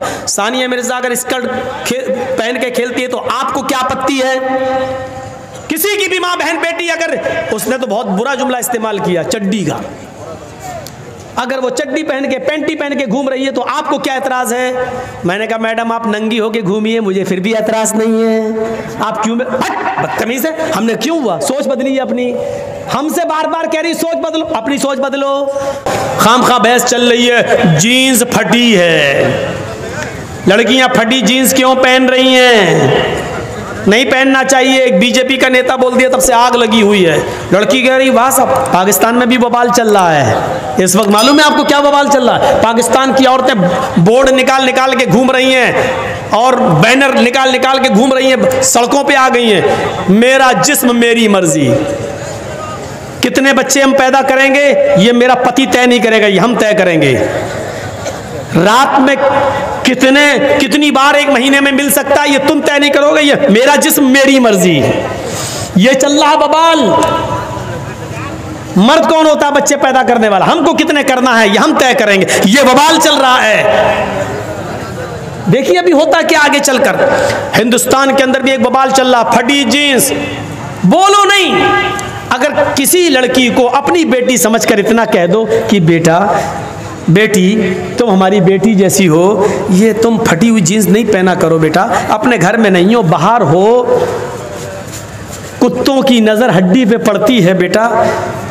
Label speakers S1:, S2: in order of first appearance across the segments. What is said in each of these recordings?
S1: सानिया मिर्जा अगर स्कर्ट पहन के खेलती है तो आपको क्या आपत्ति है? किसी की भी माँ बहन बेटी अगर, उसने तो बहुत बुरा जुमला इस्तेमाल किया चड्डी का, अगर वो चड्डी पहन के पैंटी पहन के घूम रही है तो आपको क्या एतराज है? मैंने कहा मैडम आप नंगी होके घूमिए, मुझे फिर भी एतराज नहीं है। आप क्यों बदतमीज है? हमने क्यों हुआ? सोच बदली है अपनी। हमसे बार बार कह रही सोच बदलो, अपनी सोच बदलो। खामखा बहस चल रही है, जीन्स फटी है, लड़कियां फटी जीन्स क्यों पहन रही हैं? नहीं पहनना चाहिए। एक बीजेपी का नेता बोल दिया, तब से आग लगी हुई है। लड़की कह रही वाह साहब, पाकिस्तान में भी बवाल चल रहा है इस वक्त। मालूम है आपको क्या बवाल चल रहा है? पाकिस्तान की औरतें बोर्ड निकाल निकाल के घूम रही हैं और बैनर निकाल निकाल के घूम रही हैं, सड़कों पे आ गई हैं, मेरा जिस्म मेरी मर्जी। कितने बच्चे हम पैदा करेंगे ये मेरा पति तय नहीं करेगा, ये हम तय करेंगे। रात में कितनी बार एक महीने में मिल सकता है ये तुम तय नहीं करोगे, ये मेरा जिस्म मेरी मर्जी। ये चल रहा बवाल। मर्द कौन होता है बच्चे पैदा करने वाला? हमको कितने करना है ये हम तय करेंगे, ये बवाल चल रहा है। देखिए अभी होता क्या आगे चलकर। हिंदुस्तान के अंदर भी एक बवाल चल रहा, फटी जींस। बोलो नहीं, अगर किसी लड़की को अपनी बेटी समझकर इतना कह दो कि बेटा बेटी तुम हमारी बेटी जैसी हो, ये तुम फटी हुई जीन्स नहीं पहना करो बेटा, अपने घर में नहीं हो बाहर हो, कुत्तों की नजर हड्डी पे पड़ती है बेटा,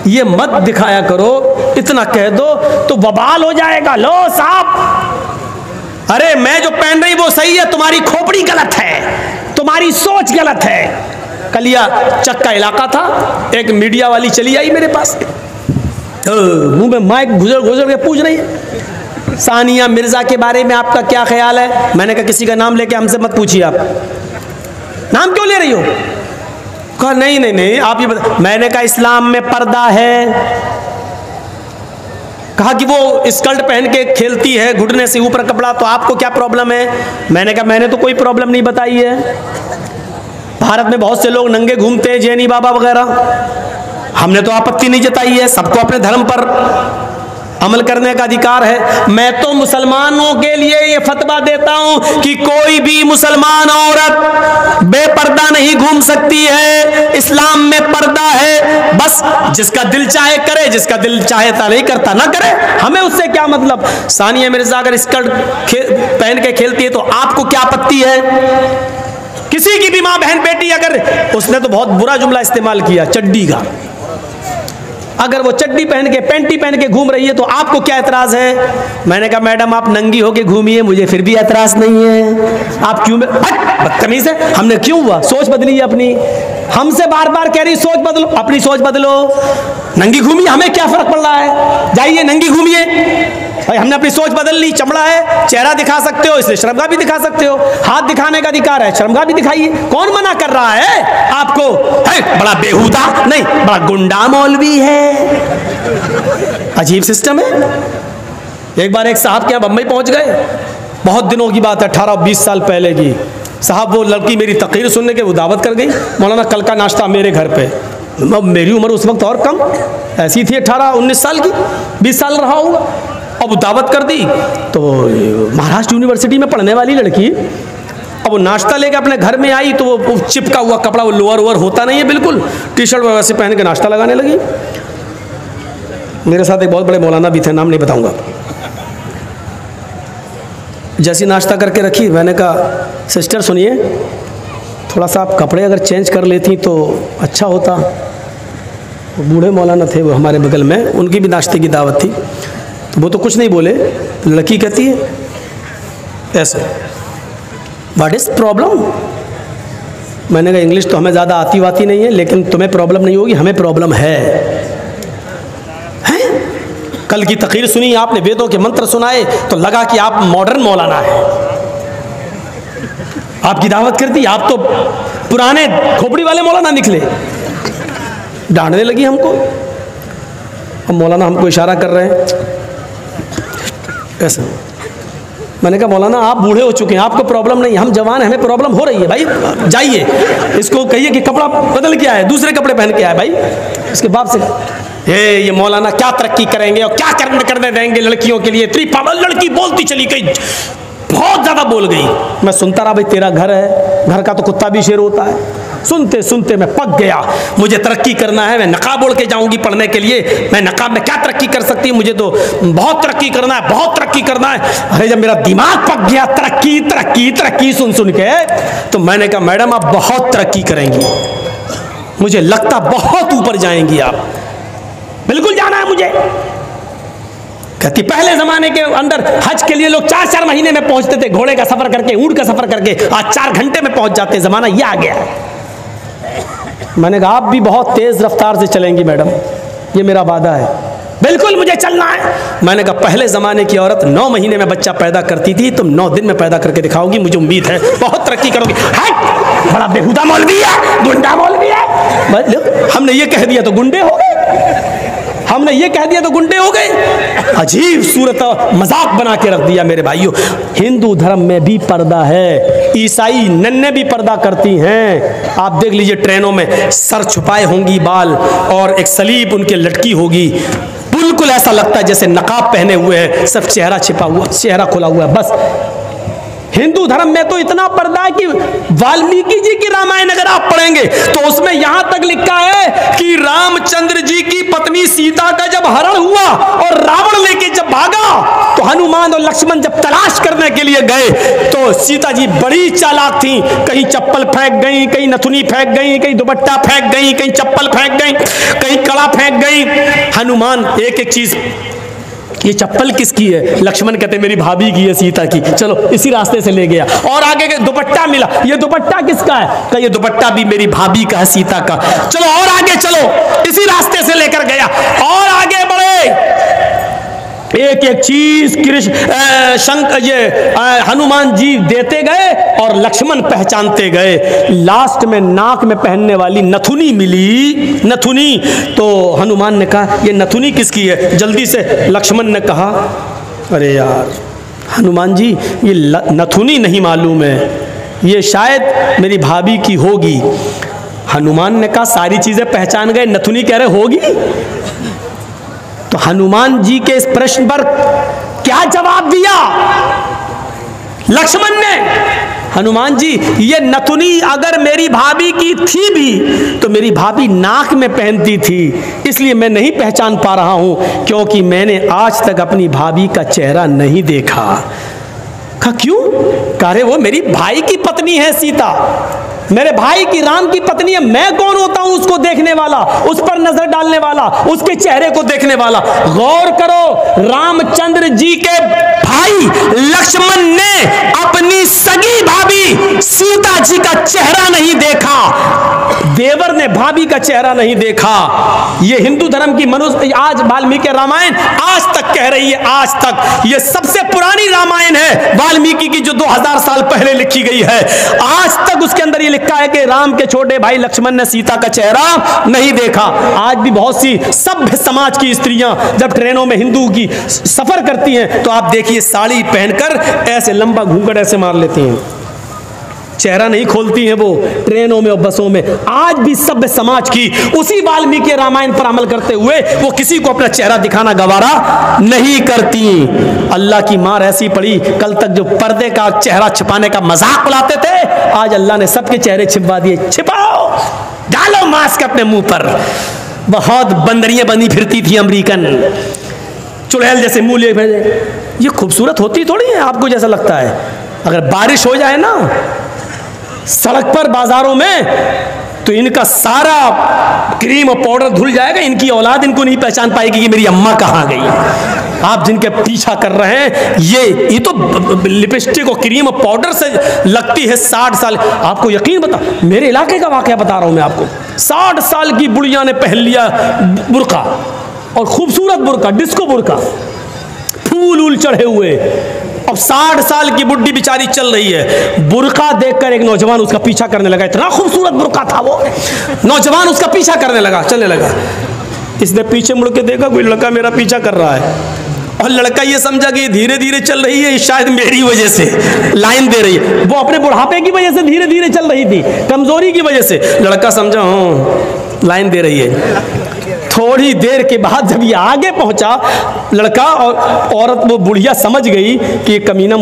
S1: ये मत दिखाया करो, इतना कह दो तो बवाल हो जाएगा। लो साहब, अरे मैं जो पहन रही वो सही है, तुम्हारी खोपड़ी गलत है, तुम्हारी सोच गलत है। कलिया चक का इलाका था, एक मीडिया वाली चली आई मेरे पास, मुंह में माइक घुसर घुसर के पूछ रही है सानिया मिर्जा के बारे में आपका क्या ख्याल है? मैंने कहा किसी का नाम लेके हमसे मत पूछिए, आप नाम क्यों ले रही हो? कहा नहीं नहीं नहीं आप ये बता। मैंने कहा इस्लाम में पर्दा है। कहा कि वो स्कर्ट पहन के खेलती है, घुटने से ऊपर कपड़ा, तो आपको क्या प्रॉब्लम है? मैंने कहा मैंने तो कोई प्रॉब्लम नहीं बताई है। भारत में बहुत से लोग नंगे घूमते हैं, जैनी बाबा वगैरह, हमने तो आपत्ति नहीं जताई है। सबको अपने धर्म पर अमल करने का अधिकार है। मैं तो मुसलमानों के लिए ये फतवा देता हूं कि कोई भी मुसलमान औरत बेपर्दा नहीं घूम सकती है। इस्लाम में पर्दा है, बस जिसका दिल चाहे करे, जिसका दिल चाहे नहीं करता ना करे, हमें उससे क्या मतलब। सानिया मिर्जा अगर स्कर्ट पहन के खेलती है तो आपको क्या आपत्ति है? किसी की भी माँ बहन बेटी अगर, उसने तो बहुत बुरा जुमला इस्तेमाल किया चड्डी का, अगर वो चड्डी पहन के पैंटी पहन के घूम रही है तो आपको क्या एतराज है? मैंने कहा मैडम आप नंगी होके घूमिए, मुझे फिर भी एतराज नहीं है। आप क्यों बदतमीज है? हमने क्यों हुआ? सोच बदली है अपनी। हमसे बार बार कह रही सोच बदलो, अपनी सोच बदलो। नंगी घूमिए, हमें क्या फर्क पड़ रहा है? जाइए नंगी घूमिए भाई, हमने अपनी सोच बदल ली। चमड़ा है, चेहरा दिखा सकते हो, इसलिए शर्मगाह भी दिखा सकते हो, हाथ दिखाने का अधिकार है, शर्मगाह भी दिखाइए। कौन मना कर रहा है आपको? है बड़ा बेहुदा नहीं, बड़ा गुंडा मौलवी है। अजीब सिस्टम है। एक बार एक साहब के यहाँ बम्बई पहुंच गए, बहुत दिनों की बात है, 18-20 साल पहले की। साहब वो लड़की मेरी तकरीर सुनने के वो दावत कर गई, मौलाना कल का नाश्ता मेरे घर पे। मेरी उम्र उस वक्त और कम ऐसी थी, 18-19 साल की, 20 साल रहा होगा। अब वो दावत कर दी तो महाराष्ट्र यूनिवर्सिटी में पढ़ने वाली लड़की, अब वो नाश्ता लेके अपने घर में आई तो वो चिपका हुआ कपड़ा, वो लोअर वोअर होता नहीं है बिल्कुल, टी शर्ट वैसे पहन के नाश्ता लगाने लगी। मेरे साथ एक बहुत बड़े मौलाना भी थे, नाम नहीं बताऊंगा। जैसी नाश्ता करके रखी, मैंने कहा सिस्टर सुनिए, थोड़ा सा आप कपड़े अगर चेंज कर लेती तो अच्छा होता। वो बूढ़े मौलाना थे वो हमारे बगल में, उनकी भी नाश्ते की दावत थी, तो वो तो कुछ नहीं बोले। लड़की कहती है ऐसे, व्हाट इज प्रॉब्लम? मैंने कहा इंग्लिश तो हमें ज़्यादा आती वाती नहीं है, लेकिन तुम्हें प्रॉब्लम नहीं होगी, हमें प्रॉब्लम है। कल की तकरीर सुनी आपने, वेदों के मंत्र सुनाए, तो लगा कि आप मॉडर्न मौलाना है। आपकी दावत कर दी, आप तो पुराने खोपड़ी वाले मौलाना निकले। डांटने लगी हमको। अब मौलाना हमको इशारा कर रहे हैं ऐसा। मैंने कहा मौलाना आप बूढ़े हो चुके हैं, आपको प्रॉब्लम नहीं, हम जवान हैं, हमें प्रॉब्लम हो रही है। भाई जाइए, इसको कहिए कि कपड़ा बदल के आए, दूसरे कपड़े पहन के आए। भाई इसके बाप से ये मौलाना क्या तरक्की करेंगे और क्या करने देंगे लड़कियों के लिए। इतनी पागल लड़की बोलती चली गई, बहुत बोल गई। मैं सुनता रहा, भाई तेरा घर है, घर का तो कुत्ता भी शेर होता है। सुनते सुनते मैं पक गया, मुझे तरक्की करना है, मैं नकाब ओढ़ के जाऊंगी पढ़ने के लिए। मैं नकाब में क्या तरक्की कर सकती हूँ, मुझे तो बहुत तरक्की करना है, बहुत तरक्की करना है। अरे जब मेरा दिमाग पक गया तरक्की तरक्की तरक्की सुन सुन के, तो मैंने कहा मैडम आप बहुत तरक्की करेंगी, मुझे लगता बहुत ऊपर जाएंगी आप, बिल्कुल जाना है मुझे। कहती पहले जमाने के अंदर हज के लिए लोग 4-4 महीने में पहुंचते थे, घोड़े का सफर करके, ऊंट का सफर करके, आज 4 घंटे में पहुंच जाते, जमाना ये आ गया। मैंने कहा आप भी बहुत तेज रफ्तार से चलेंगी मैडम, ये मेरा वादा है, बिल्कुल मुझे चलना है। मैंने कहा पहले जमाने की औरत 9 महीने में बच्चा पैदा करती थी, तुम 9 दिन में पैदा करके दिखाओगी, मुझे उम्मीद है बहुत तरक्की करोगी। हट, बड़ा बेहुदा मौलवी है, गुंडा मौलवी है। हमने ये कह दिया तो गुंडे हो गए, हमने ये कह दिया तो गुंडे हो गए। अजीब सूरत मजाक बना के रख दिया मेरे भाइयों। हिंदू धर्म में भी पर्दा है, ईसाई नन्हे भी पर्दा करती हैं। आप देख लीजिए ट्रेनों में सर छुपाए होंगी बाल, और एक सलीब उनके लटकी होगी, बिल्कुल ऐसा लगता है जैसे नकाब पहने हुए हैं, सब चेहरा छिपा हुआ, चेहरा खुला हुआ है। बस हिंदू धर्म में तो इतना पर्दा है कि वाल्मीकि जी की रामायण अगर आप पढ़ेंगे तो उसमें यहां तक लिखा है कि रामचंद्र जी की पत्नी सीता का जब हरण हुआ और रावण लेके जब भागा, तो हनुमान और लक्ष्मण जब तलाश करने के लिए गए तो सीता जी बड़ी चालाक थी, कहीं चप्पल फेंक गई, कहीं नथुनी फेंक गई, कहीं दुपट्टा फेंक गई, कहीं चप्पल फेंक गई, कहीं कड़ा फेंक गई। हनुमान एक एक चीज, ये चप्पल किसकी है? लक्ष्मण कहते मेरी भाभी की है, सीता की, चलो इसी रास्ते से ले गया। और आगे के दुपट्टा मिला, ये दुपट्टा किसका है? कहा ये दुपट्टा भी मेरी भाभी का है, सीता का। चलो और आगे चलो, इसी रास्ते से लेकर गया। और आगे बढ़े, एक एक चीज हनुमान जी देते गए और लक्ष्मण पहचानते गए। लास्ट में नाक में पहनने वाली नथुनी मिली, नथुनी। तो हनुमान ने कहा ये नथुनी किसकी है? जल्दी से लक्ष्मण ने कहा अरे यार हनुमान जी ये नथुनी नहीं मालूम है, ये शायद मेरी भाभी की होगी। हनुमान ने कहा सारी चीजें पहचान गए, नथुनी कह रहे होगी। तो हनुमान जी के इस प्रश्न पर क्या जवाब दिया लक्ष्मण ने? हनुमान जी ये नथुनी अगर मेरी भाभी की थी भी तो मेरी भाभी नाक में पहनती थी, इसलिए मैं नहीं पहचान पा रहा हूं, क्योंकि मैंने आज तक अपनी भाभी का चेहरा नहीं देखा। कहा क्यों? कह रहे वो मेरी भाई की पत्नी है सीता, मेरे भाई की राम की पत्नी है, मैं कौन होता हूं उसको देखने वाला, उस पर नजर डालने वाला, उसके चेहरे को देखने वाला। गौर करो, रामचंद्र जी के भाई लक्ष्मण ने अपनी सगी भाभी सीता जी का चेहरा नहीं देखा, देवर ने भाभी का चेहरा नहीं देखा। ये हिंदू धर्म की मनुष्य आज वाल्मीकि रामायण आज तक कह रही है, आज तक ये सबसे पुरानी रामायण है वाल्मीकि की, जो 2000 साल पहले लिखी गई है। आज तक उसके अंदर ये लिखा है कि राम के छोटे भाई लक्ष्मण ने सीता का चेहरा नहीं देखा। आज भी बहुत सी सभ्य समाज की स्त्रियां जब ट्रेनों में हिंदू की सफर करती हैं तो आप देखिए साड़ी पहनकर ऐसे लंबा घूंघट ऐसे मार लेती हैं, चेहरा नहीं खोलती हैं वो ट्रेनों में और बसों में। आज भी सभ्य समाज की उसी वाल्मीकि रामायण पर अमल करते हुए वो किसी को अपना चेहरा दिखाना गवारा नहीं करती। अल्लाह की मार ऐसी पड़ी, कल तक जो पर्दे का चेहरा छिपाने का मजाक उड़ाते थे, आज अल्लाह ने सबके चेहरे छिपा दिए। छिपाओ, डालो मास्क अपने मुंह पर। बहुत बंदरियां बनी फिरती थी अमेरिकन, चुड़ैल जैसे मुंह लिए भेजे। ये खूबसूरत होती थोड़ी है आपको जैसा लगता है। अगर बारिश हो जाए ना सड़क पर बाजारों में तो इनका सारा क्रीम और पाउडर धुल जाएगा, इनकी औलाद इनको नहीं पहचान पाएगी कि मेरी अम्मा कहाँ गई। आप जिनके पीछा कर रहे हैं ये तो लिपस्टिक और क्रीम और पाउडर से लगती है 60 साल। आपको यकीन बता, मेरे इलाके का वाकया बता रहा हूं मैं आपको। 60 साल की बुढ़िया ने पहन लिया बुर्का, और खूबसूरत बुर्का, डिस्को बुर्का, फूल उल चढ़े हुए। अब 60 साल की बुढ़ी बेचारी चल रही है, बुर्का देखकर एक नौजवान उसका पीछा करने लगा। इतना खूबसूरत बुर्का था वो, नौजवान उसका पीछा करने लगा, चलने लगा। इसने पीछे मुड़ के देखा कोई लड़का मेरा पीछा कर रहा है, और लड़का ये समझा कि धीरे धीरे चल रही है, शायद मेरी वजह से लाइन दे रही है। वो अपने बुढ़ापे की वजह से धीरे धीरे चल रही थी, कमजोरी की वजह से। लड़का समझा हाँ लाइन दे रही है। थोड़ी देर के बाद जब ये आगे पहुंचा लड़का और औरत, वो बुढ़िया समझ गई कि ये कमीना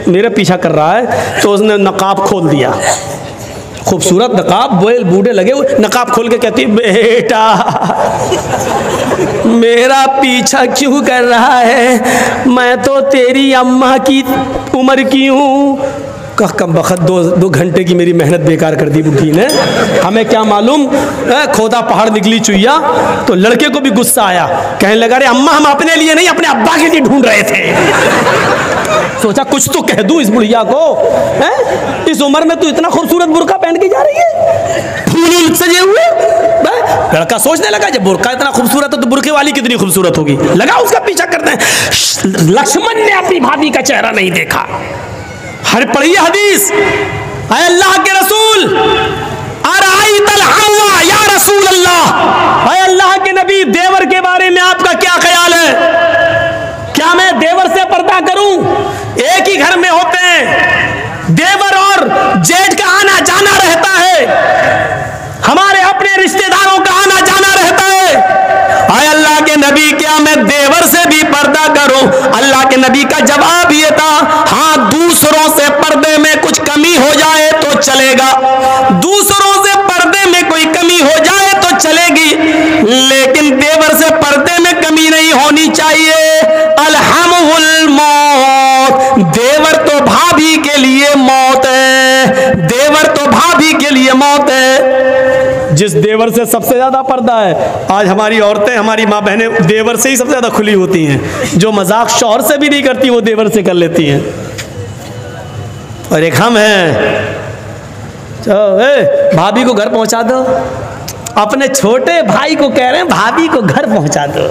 S1: मेरे पीछा कर रहा है, तो उसने नकाब खोल दिया। खूबसूरत नकाब, बूढ़े लगे, नकाब खोल के कहती, बेटा मेरा पीछा क्यों कर रहा है, मैं तो तेरी अम्मा की उम्र की हूँ। कम बखत 2 घंटे की मेरी मेहनत बेकार कर दी बुढ़ी ने, हमें क्या मालूम खोदा पहाड़ निकली चुईया। तो लड़के को भी गुस्सा आया, कहने लगा, अरे अम्मा हम अपने लिए नहीं अपने अब्बा के लिए ढूंढ रहे थे। सोचा कुछ तो कह दूं इस बुढ़िया को, है? इस उम्र में तू इतना खूबसूरत बुर्का पहन के जा रही है, फूल सजे हुए। लड़का सोचने लगा, जब बुर्का इतना खूबसूरत है तो बुर्के वाली कितनी खूबसूरत होगी, लगा उसका पीछा करते हैं। लक्ष्मण ने अपनी भाभी का चेहरा नहीं देखा। हर पढ़िए हदीस, ऐ अल्लाह के रसूल, अराइतल हवा या रसूल अल्लाह, ऐ अल्लाह के नबी, देवर के बारे में आपका क्या ख्याल है? क्या मैं देवर से पर्दा करूं? एक ही घर में होते हैं, देवर और जेठ का आना जाना रहता है, हमारे अपने रिश्तेदारों का आना जाना रहता है। ऐ अल्लाह के नबी, क्या मैं देवर से भी पर्दा करूं? अल्लाह के नबी का जवाब ये था, हाँ, दूसरों से पर्दे में कुछ कमी हो जाए तो चलेगा, दूसरों से पर्दे में कोई कमी हो जाए तो चलेगी, लेकिन देवर से पर्दे में कमी नहीं होनी चाहिए। अलहमुल मौत, देवर तो भाभी के लिए मौत है, देवर तो भाभी के लिए मौत है। जिस देवर से सबसे ज्यादा पर्दा है, आज हमारी औरतें, हमारी माँ बहनें देवर से ही सबसे ज्यादा खुली होती हैं। जो मजाक शौहर से भी नहीं करती वो देवर से कर लेती हैं। और एक हम हैं, भाभी को घर पहुंचा दो, अपने छोटे भाई को कह रहे हैं भाभी को घर पहुंचा दो।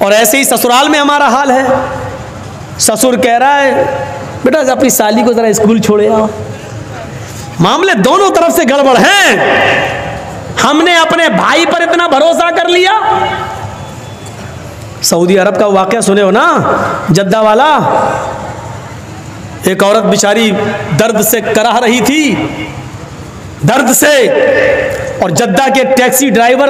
S1: और ऐसे ही ससुराल में हमारा हाल है। ससुर कह रहा है, बेटा अपनी साली को जरा स्कूल छोड़े आओ। मामले दोनों तरफ से गड़बड़ हैं। हमने अपने भाई पर इतना भरोसा कर लिया। सऊदी अरब का वाकया सुने हो ना, जद्दा वाला, एक औरत बेचारी दर्द से कराह रही थी, दर्द से, और जद्दा के टैक्सी ड्राइवर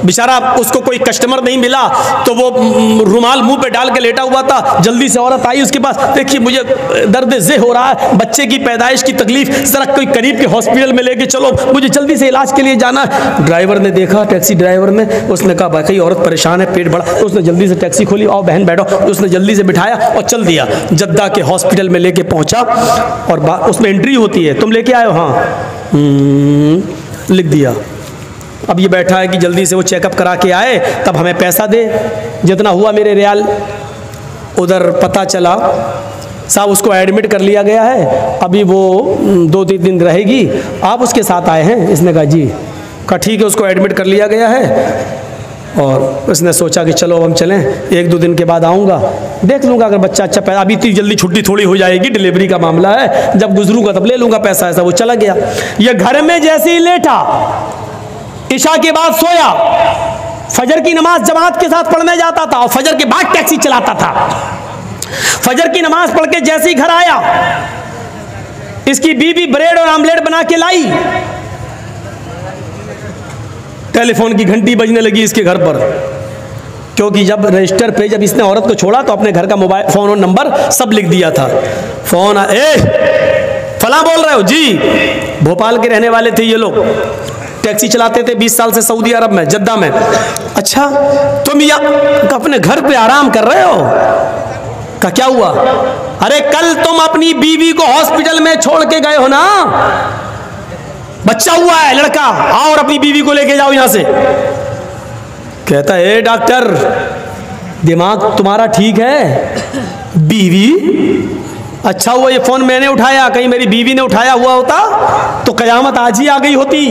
S1: बेचारा, उसको कोई कस्टमर नहीं मिला तो वो रुमाल मुंह पे डाल के लेटा हुआ था। जल्दी से औरत आई उसके पास, देखिए मुझे दर्द ज़े हो रहा है, बच्चे की पैदाइश की तकलीफ, जरा कोई करीब के हॉस्पिटल में लेके चलो, मुझे जल्दी से इलाज के लिए जाना है। ड्राइवर ने देखा, टैक्सी ड्राइवर ने, उसने कहा भाई औरत परेशान है, पेट बड़ा, उसने जल्दी से टैक्सी खोली, आओ बहन बैठो, उसने जल्दी से बिठाया और चल दिया। जद्दा के हॉस्पिटल में लेके पहुंचा और उसमें एंट्री होती है, तुम लेके आए हो? हाँ, लिख दिया। अब ये बैठा है कि जल्दी से वो चेकअप करा के आए, तब हमें पैसा दे, जितना हुआ मेरे रियाल। उधर पता चला साहब उसको एडमिट कर लिया गया है, अभी वो 2-3 दिन रहेगी, आप उसके साथ आए हैं? इसने कहा जी। कहा ठीक है, उसको एडमिट कर लिया गया है। और उसने सोचा कि चलो हम चलें, 1-2 दिन के बाद आऊँगा, देख लूँगा अगर बच्चा अच्छा पैदा, अभी इतनी जल्दी छुट्टी थोड़ी हो जाएगी, डिलीवरी का मामला है, जब गुजरूँगा तब ले लूँगा पैसा। ऐसा वो चला गया। ये घर में जैसे ही लेटा, इशा के बाद सोया, फजर की नमाज जमात के साथ पढ़ने जाता था और फजर के बाद टैक्सी चलाता था। फजर की नमाज पढ़ के जैसे ही घर आया, इसकी बीवी ब्रेड और आमलेट बना के लाई, टेलीफोन की घंटी बजने लगी इसके घर पर, क्योंकि जब रजिस्टर पे जब इसने औरत को छोड़ा तो अपने घर का मोबाइल फोन और नंबर सब लिख दिया था। फोन, फला बोल रहे हो जी? भोपाल के रहने वाले थे ये लोग, टैक्सी चलाते थे 20 साल से सऊदी अरब में, जद्दा में। अच्छा तुम यहाँ अपने घर पे आराम कर रहे हो? का क्या हुआ? अरे कल तुम अपनी बीवी को हॉस्पिटल में छोड़ के गए हो ना, बच्चा हुआ है लड़का, आओ और अपनी बीवी को लेके जाओ यहां से। कहता है डॉक्टर दिमाग तुम्हारा ठीक है? बीवी? अच्छा हुआ ये फोन मैंने उठाया, कहीं मेरी बीवी ने उठाया हुआ होता तो कयामत आज ही आ गई होती।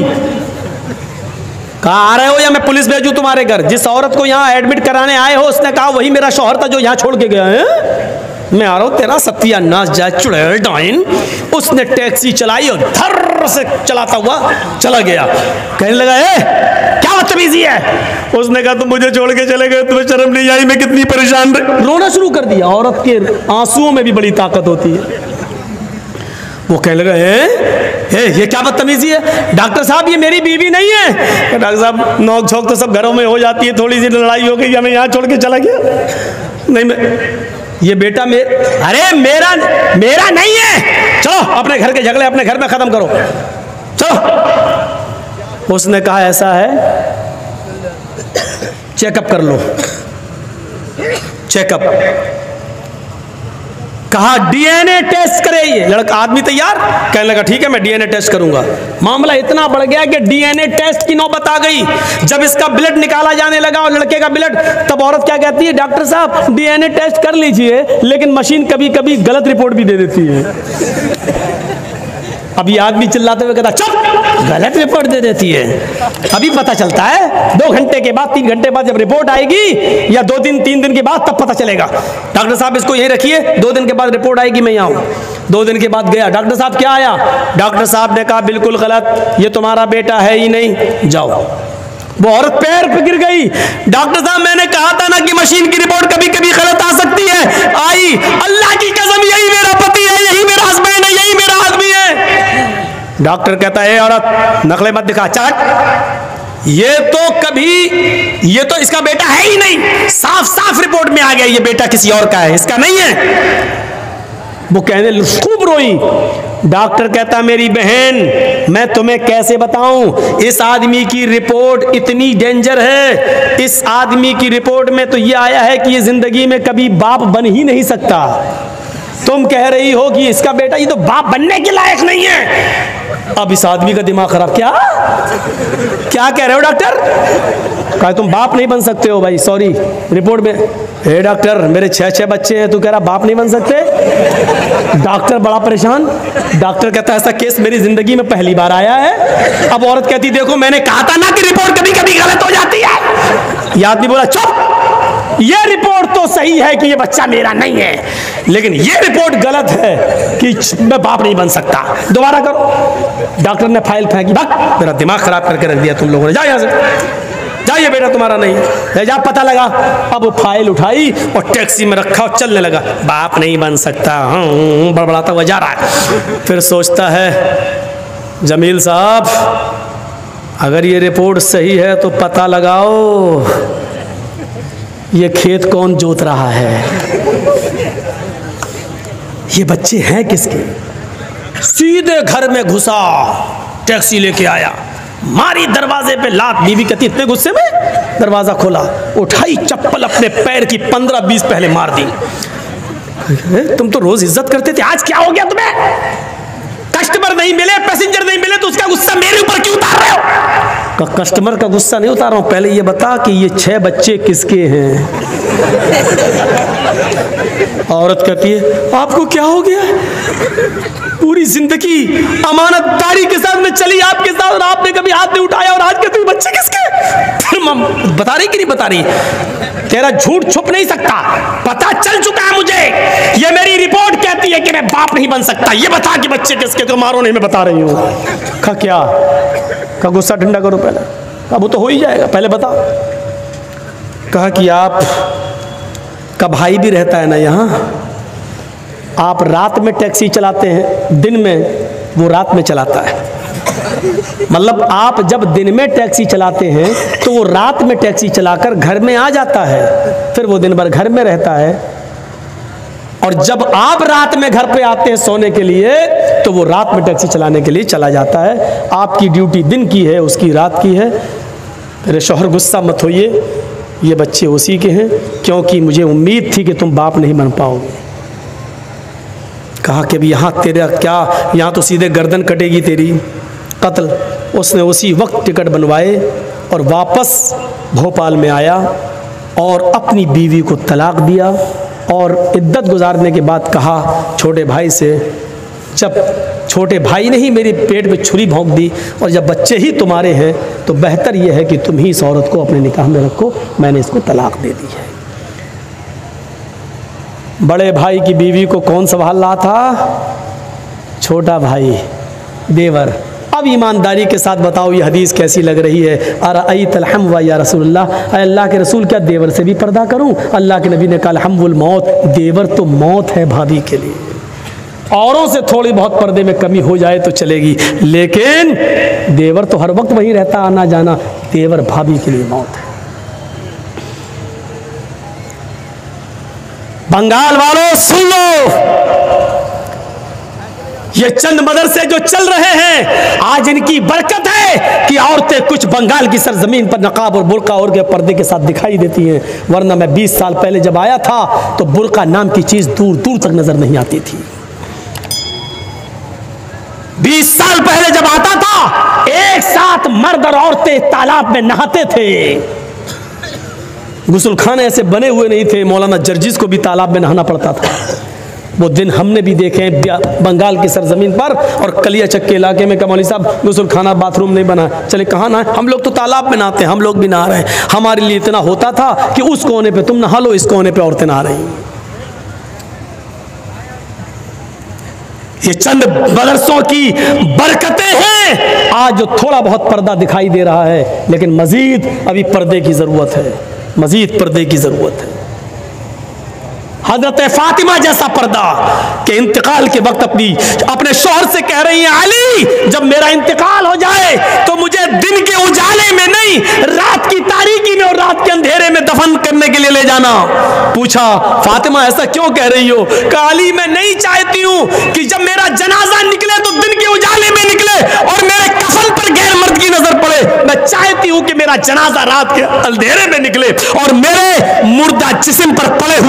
S1: कहाँ आ रहे हो या मैं पुलिस भेजूं तुम्हारे घर? जिस औरत को यहाँ एडमिट कराने आए हो उसने कहा वही मेरा शौहर था जो यहाँ छोड़ के गया है। मैं आ रहा हूँ, तेरा सत्यानाश जाए चुड़ैल डाइन। उसने टैक्सी चलाई और धर से चलाता हुआ चला गया। कहने लगा क्या बदतमीजी है? उसने कहा तुम मुझे छोड़ के चले गए, तुम्हें शर्म नहीं आई? मैं कितनी परेशान रोना शुरू कर दिया। औरत के आंसुओं में भी बड़ी ताकत होती है। वो कहने लगा ये क्या बदतमीजी है? डॉक्टर साहब ये मेरी बीवी नहीं है। डॉक्टर साहब नोक झोंक तो सब घरों में हो जाती है, थोड़ी सी लड़ाई हो गई, हमें यहाँ छोड़ के चला गया। नहीं ये बेटा अरे मेरा नहीं है, चलो अपने घर के झगड़े अपने घर में खत्म करो, चलो। उसने कहा ऐसा है, चेकअप कर लो। चेकअप कहा डीएनए टेस्ट करे। ये लड़का आदमी तैयार, कहने लगा ठीक है मैं डीएनए टेस्ट करूंगा। मामला इतना बढ़ गया कि डीएनए टेस्ट की नौबत आ गई। जब इसका ब्लड निकाला जाने लगा और लड़के का ब्लड, तब औरत क्या कहती है, डॉक्टर साहब डीएनए टेस्ट कर लीजिए, लेकिन मशीन कभी कभी गलत रिपोर्ट भी दे देती है। अब ये आदमी चिल्लाते हुए कहता चुप, गलत रिपोर्ट दे देती है। अभी पता चलता है 2 घंटे के बाद, 3 घंटे बाद जब रिपोर्ट आएगी, या 2 दिन 3 दिन के बाद, तब पता चलेगा। डॉक्टर साहब इसको यहीं रखिए, 2 दिन के बाद रिपोर्ट आएगी, मैं यहाँ हूँ। 2 दिन के बाद गया, डॉक्टर साहब क्या आया? डॉक्टर साहब ने कहा बिल्कुल गलत, ये तुम्हारा बेटा है ही नहीं, जाओ। वो औरत पैर पे गिर गई। डॉक्टर साहब मैंने कहा था ना कि मशीन की रिपोर्ट कभी कभी गलत आ सकती है। आई, अल्लाह की कसम यही मेरा पति है, यही मेरा हस्बैंड है, यही मेरा आदमी है। डॉक्टर कहता है औरत नकले मत दिखा, चट, ये तो इसका बेटा है ही नहीं, साफ साफ रिपोर्ट में आ गया ये बेटा किसी और का है, इसका नहीं है। वो कहने खूब रोई। डॉक्टर कहता मेरी बहन मैं तुम्हें कैसे बताऊं, इस आदमी की रिपोर्ट इतनी डेंजर है। इस आदमी की रिपोर्ट में तो ये आया है कि ये जिंदगी में कभी बाप बन ही नहीं सकता। तुम कह रही हो कि इसका बेटा ये तो बाप बनने के लायक नहीं है। अब इस आदमी का दिमाग खराब। क्या कह रहे हो डॉक्टर? कहा तुम बाप नहीं बन सकते हो। भाई सॉरी, रिपोर्ट में हे डॉक्टर मेरे 6 बच्चे हैं, तू कह रहा बाप नहीं बन सकते। डॉक्टर बड़ा परेशान। डॉक्टर कहता है ऐसा केस मेरी जिंदगी में पहली बार आया है। अब औरत कहती देखो मैंने कहा था ना कि रिपोर्ट कभी कभी गलत हो जाती है। ये आदमी बोला चुप, ये रिपोर्ट तो सही है कि ये बच्चा मेरा नहीं है, लेकिन ये रिपोर्ट गलत है कि मैं बाप नहीं बन सकता। दोबारा करो। डॉक्टर ने फाइल फेंकी, भाग, मेरा दिमाग खराब करके रख दिया तुम लोगों ने, जाओ यहाँ से, जाइए बेटा तुम्हारा नहीं है, जा पता लगा। अब वो फाइल उठाई और टैक्सी में रखा और चलने लगा। बाप नहीं बन सकता, बड़बड़ाता हुआ जा रहा है। फिर सोचता है जमील साहब अगर ये रिपोर्ट सही है तो पता लगाओ ये खेत कौन जोत रहा है, ये बच्चे हैं किसके। सीधे घर में घुसा, टैक्सी लेके आया, मारी दरवाजे पे लात। बीवी कहती इतने गुस्से में दरवाजा खोला, उठाई चप्पल अपने पैर की 15-20 पहले मार दी। तुम तो रोज इज्जत करते थे, आज क्या हो गया तुम्हें? कस्टमर नहीं मिले, पैसेंजर नहीं मिले तो उसका गुस्सा मेरे ऊपर क्यों उतार रहे हो? कस्टमर का गुस्सा नहीं उतार रहा हूं, पहले ये बता कि ये 6 बच्चे किसके हैं। औरत कहती है आपको क्या हो गया? पूरी जिंदगी अमानतदारी के साथ में चली आपके साथ और आपने कभी हाथ नहीं उठाया, और आज कहते बच्चे किसके? फिर बता रही कि नहीं बता रही? तेरा झूठ छुप नहीं सकता, पता चल चुका है मुझे। ये मेरी रिपोर्ट कहती है कि मैं बाप नहीं बन सकता, ये बता कि बच्चे किसके। तो मारो नहीं, मैं बता रही हूँ। कहा क्या? का गुस्सा ठंडा करो पहले। अब वो तो हो ही जाएगा, पहले बता। कहा कि आप का भाई भी रहता है ना यहाँ, आप रात में टैक्सी चलाते हैं, दिन में वो रात में चलाता है। मतलब आप जब दिन में टैक्सी चलाते हैं तो वो रात में टैक्सी चलाकर घर में आ जाता है, फिर वो दिन भर घर में रहता है। और जब आप रात में घर पे आते हैं सोने के लिए तो वो रात में टैक्सी चलाने के लिए चला जाता है। आपकी ड्यूटी दिन की है, उसकी रात की है। मेरे शौहर गुस्सा मत होइए, ये बच्चे उसी के हैं, क्योंकि मुझे उम्मीद थी कि तुम बाप नहीं बन पाओगे। कहा कि भी यहाँ तेरा क्या, यहाँ तो सीधे गर्दन कटेगी तेरी, कत्ल। उसने उसी वक्त टिकट बनवाए और वापस भोपाल में आया और अपनी बीवी को तलाक दिया। और इद्दत गुजारने के बाद कहा छोटे भाई से, जब छोटे भाई ने ही मेरी पेट में छुरी भोंक दी और जब बच्चे ही तुम्हारे हैं तो बेहतर यह है कि तुम ही इस औरत को अपने निकाह में रखो, मैंने इसको तलाक दे दी है। बड़े भाई की बीवी को कौन संभाल रहा था? छोटा भाई, देवर। अब ईमानदारी के साथ बताओ ये हदीस कैसी लग रही है? अरअयतल हम्व या रसूलल्लाह, अल्लाह के रसूल क्या देवर से भी पर्दा करूं? अल्लाह के नबी ने कहा हम्वुल मौत, देवर तो मौत है भाभी के लिए। औरों से थोड़ी बहुत पर्दे में कमी हो जाए तो चलेगी, लेकिन देवर तो हर वक्त वहीं रहता, आना जाना। देवर भाभी के लिए मौत है। बंगाल वालों सुन लो, ये चंद मदरसे जो चल रहे हैं, आज इनकी बरकत है कि औरतें कुछ बंगाल की सरजमीन पर नकाब और बुर्का और के पर्दे के साथ दिखाई देती हैं, वरना मैं 20 साल पहले जब आया था तो बुर्का नाम की चीज दूर दूर तक नजर नहीं आती थी। 20 साल पहले जब आता था, एक साथ मर्द और औरतें तालाब में नहाते थे। गुसलखाने ऐसे बने हुए नहीं थे, मौलाना जर्जिस को भी तालाब में नहाना पड़ता था। वो दिन हमने भी देखे हैं बंगाल की सरजमीन पर, और कलियाचक के इलाके में कमौली साहब गुसलखाना बाथरूम नहीं बना, चले कहाँ नहाए, हम लोग तो तालाब में नहाते हैं, हम लोग भी नहा रहे हैं। हमारे लिए इतना होता था कि उस कोने पे तुम नहा लो, इस कोने पे औरतें नहा रही। ये चंद मदरसों की बरकतें हैं आज जो थोड़ा बहुत पर्दा दिखाई दे रहा है, लेकिन मजीद अभी पर्दे की जरूरत है, मजीद पर्दे की जरूरत है। हजरत फातिमा जैसा पर्दा के इंतकाल के वक्त अपने शौहर से कह रही हैं, अली जब मेरा इंतकाल हो जाए तो मुझे दिन के उजाले में नहीं, रात की तारीकी में और रात के अंधेरे में दफन करने के लिए ले जाना। पूछा, फातिमा ऐसा क्यों कह रही हो? कहा, अली मैं नहीं चाहती हूं कि जब मेरा जनाजा निकले तो दिन के उजाले में निकले और मेरे कफन पर गैर मर्द की नजर पड़े। मैं चाहती हूं कि मेरा जनाजा रात के अंधेरे में निकले और मेरे मुर्दा जिस्म पर पड़े हुए